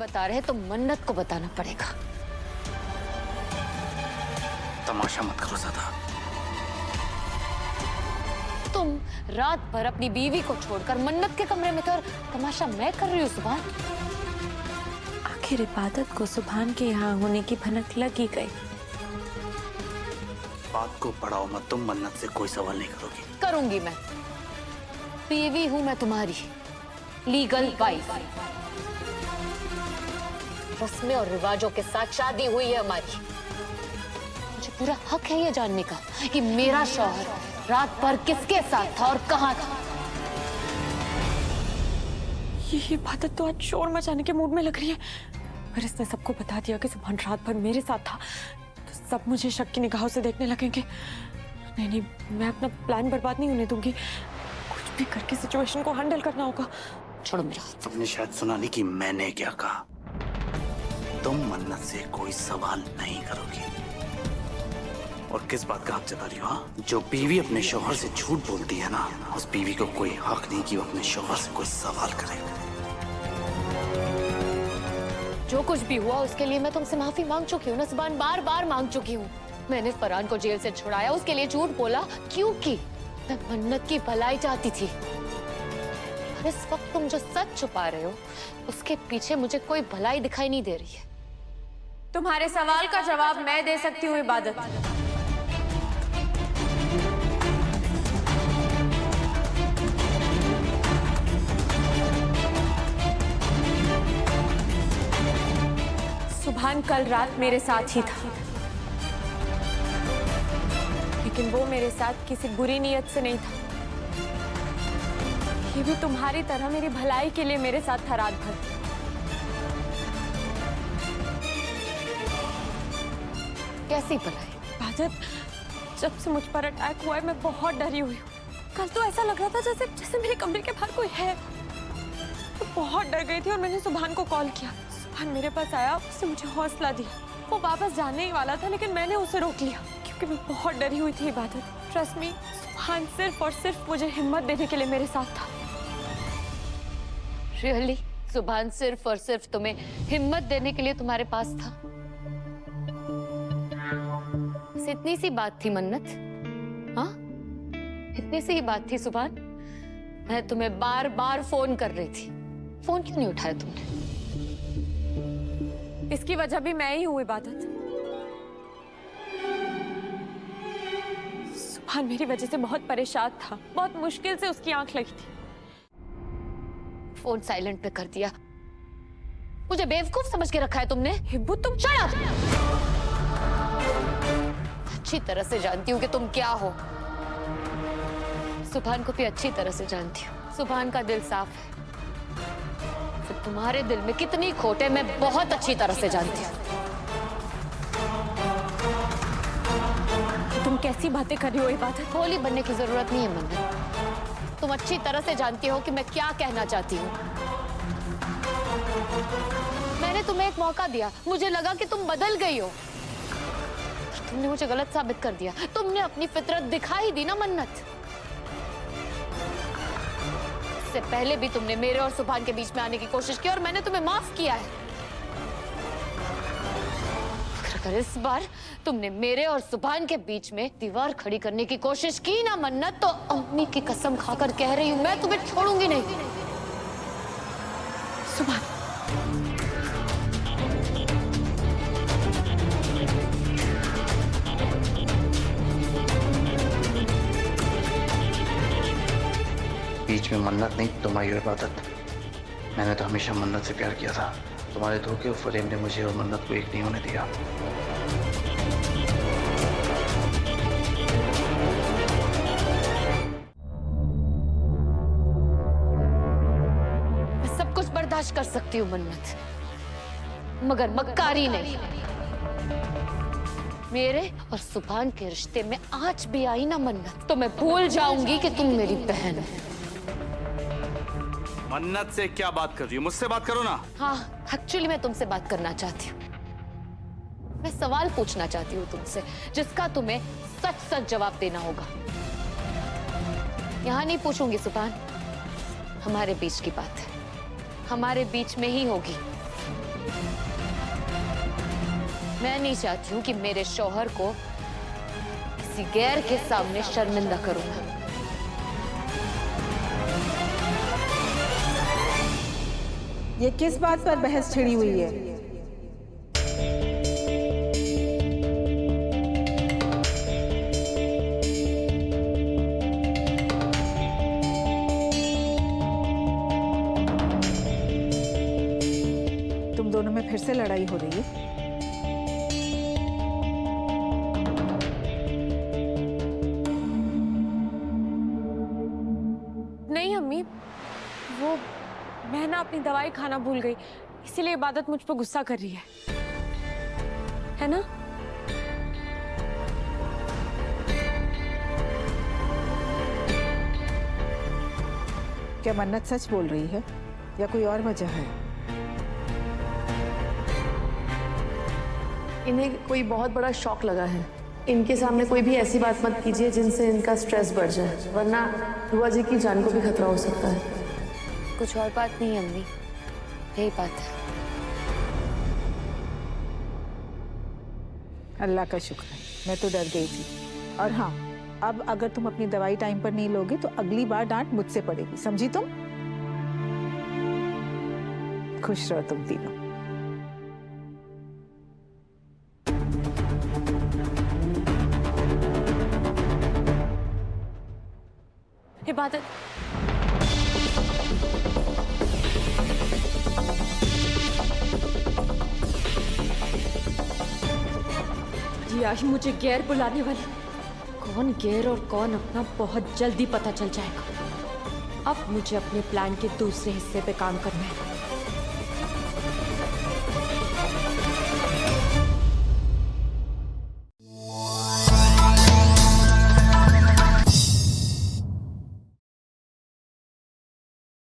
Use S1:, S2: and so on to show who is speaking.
S1: बता रहे तो मन्नत को बताना पड़ेगा।
S2: तमाशा मत करो ज़्यादा।
S1: तुम रात भर अपनी बीवी को छोड़कर मन्नत के कमरे में थे और तमाशा मैं कर रही हूँ सुभान।
S3: आखिर इबादत को सुभान के यहाँ होने की भनक लग ही गई।
S2: बात को बढ़ाओ मत, तुम मन्नत से कोई सवाल नहीं करोगी।
S1: करूंगी मैं, बीवी हूं मैं तुम्हारी, लीगल वाइफ। रस्में और रिवाजों के साथ शादी हुई है हमारी। मुझे पूरा हक है ये जानने का कि मेरा शौहर रात भर किसके साथ था और कहां था।
S3: ये इबादत तो आज शोर मचाने के मूड में लग रही है। अगर इसने सबको बता दिया कि सुभान रात भर मेरे साथ था तो सब मुझे शक की निगाहों से देखने लगेंगे। नहीं नहीं, मैं अपना प्लान बर्बाद नहीं होने दूंगी। कुछ भी करके सिचुएशन को हैंडल करना होगा।
S1: छोड़ो मेरा हाथ।
S2: तुमने शायद सुना नहीं कि मैंने क्या कहा। तुम मन्नत से कोई सवाल नहीं करोगी। और किस बात का हक जता रही हो? हाँ, जो बीवी अपने शौहर से झूठ बोलती है ना, उस बीवी को कोई हक नहीं कि वो अपने शौहर से कोई सवाल करे।
S1: जो कुछ भी हुआ उसके लिए मैं तुमसे माफी मांग चुकी हूँ ना सुभान, बार बार मांग चुकी हूँ। मैंने फरहान को जेल से छुड़ाया, उसके लिए झूठ बोला क्योंकि मैं मन्नत की भलाई चाहती थी। और इस वक्त तुम जो सच छुपा रहे हो उसके पीछे मुझे कोई भलाई दिखाई नहीं दे रही है।
S3: तुम्हारे सवाल का जवाब मैं दे सकती हूँ इबादत। सुभान कल रात मेरे साथ ही था, लेकिन वो मेरे साथ किसी बुरी नीयत से नहीं था। ये भी तुम्हारी तरह मेरी भलाई के लिए मेरे साथ था रात भर।
S1: कैसी भलाई?
S3: इबादत, जब से मुझ पर अटैक हुआ है मैं बहुत डरी हुई हूँ। कल तो ऐसा लग रहा था जैसे जैसे मेरे कमरे के बाहर कोई है। तो बहुत डर गई थी और मैंने सुभान को कॉल किया। सुभान मेरे पास आया, उसने मुझे हौसला दिया। वो वापस जाने ही वाला था लेकिन मैंने उसे रोक लिया क्योंकि मैं बहुत डरी हुई थी इबादत। ट्रस्ट मी, सुभान सिर्फ और सिर्फ मुझे हिम्मत देने के लिए मेरे साथ था।
S1: रियली? सुभान सिर्फ और सिर्फ तुम्हें हिम्मत देने के लिए तुम्हारे पास था? बस इतनी सी बात थी मन्नत? हाँ, इतनी सी ही बात थी सुभान? मैं तुम्हें बार बार फोन कर रही थी, फोन क्यों नहीं उठाया तुमने?
S3: इसकी वजह भी मैं ही हूँ इबादत। सुभान मेरी वजह से बहुत परेशान था, बहुत मुश्किल से उसकी आंख लगी थी।
S1: फोन साइलेंट पे कर दिया। मुझे बेवकूफ समझ के रखा है तुमने?
S3: हिब्बू तुम
S1: शट अप! अच्छी तरह से जानती हूँ कि तुम क्या हो। सुभान को भी अच्छी तरह से जानती हूँ। सुभान का दिल साफ है, फिर तुम्हारे दिल में कितनी खोट है मैं बहुत अच्छी तरह से जानती हूँ।
S3: तुम कैसी बातें कर रही हो इबादत?
S1: भोली बनने की जरूरत नहीं है मन्नत। तुम अच्छी तरह से जानती हो कि मैं क्या कहना चाहती हूँ। मैंने तुम्हें एक मौका दिया, मुझे लगा कि तुम बदल गई हो। तुमने मुझे गलत साबित कर दिया। तुमने अपनी फितरत दिखा ही दी ना मन्नत। इससे पहले भी तुमने मेरे और सुभान के बीच में आने की कोशिश की और मैंने तुम्हें माफ किया है। अगर इस बार तुमने मेरे और सुभान के बीच में दीवार खड़ी करने की कोशिश की ना मन्नत, तो अम्मी की कसम खाकर कह रही हूं मैं तुम्हें छोड़ूंगी नहीं।
S3: सुभान,
S2: बीच में मन्नत नहीं, तुम आई हो इबादत। मैंने तो हमेशा मन्नत से प्यार किया था। तुम्हारे धोखे और फरेब ने मुझे और मन्नत को एक नहीं होने दिया।
S1: मैं सब कुछ बर्दाश्त कर सकती हूँ मन्नत, मगर मक्कारी नहीं। मेरे और सुभान के रिश्ते में आज भी आई ना मन्नत, तो मैं भूल जाऊंगी कि तुम मेरी बहन हो।
S2: मन्नत से क्या बात कर रही हो? मुझसे बात करो ना।
S1: हाँ, एक्चुअली मैं तुमसे बात करना चाहती हूँ। मैं सवाल पूछना चाहती हूँ तुमसे, जिसका तुम्हें सच सच जवाब देना होगा। यहाँ नहीं पूछूंगी सुभान, हमारे बीच की बात है, हमारे बीच में ही होगी। मैं नहीं चाहती हूँ कि मेरे शौहर को किसी गैर के सामने शर्मिंदा करूँ।
S4: ये किस बात पर बहस छिड़ी हुई है? तुम दोनों में फिर से लड़ाई हो रही है?
S3: नहीं अम्मी, वो मैं ना अपनी दवाई खाना भूल गई, इसीलिए इबादत मुझ पर गुस्सा कर रही है ना?
S4: क्या मन्नत सच बोल रही है या कोई और वजह है?
S5: इन्हें कोई बहुत बड़ा शॉक लगा है। इनके सामने कोई भी ऐसी बात मत कीजिए जिनसे इनका स्ट्रेस बढ़ जाए, वरना बुआ जी की जान को भी खतरा हो सकता है।
S1: कुछ और बात नहीं है अम्मी, यही बात है।
S4: अल्लाह का शुक्र है, मैं तो डर गई थी। और हाँ, अब अगर तुम अपनी दवाई टाइम पर नहीं लोगे तो अगली बार डांट मुझसे पड़ेगी, समझी तुम? खुश रहो तुम तीनों।
S3: इबादत, रिया ही मुझे गैर बुलाने वाली। कौन गैर और कौन अपना बहुत जल्दी पता चल जाएगा। अब मुझे अपने प्लान के दूसरे हिस्से पे काम करना है।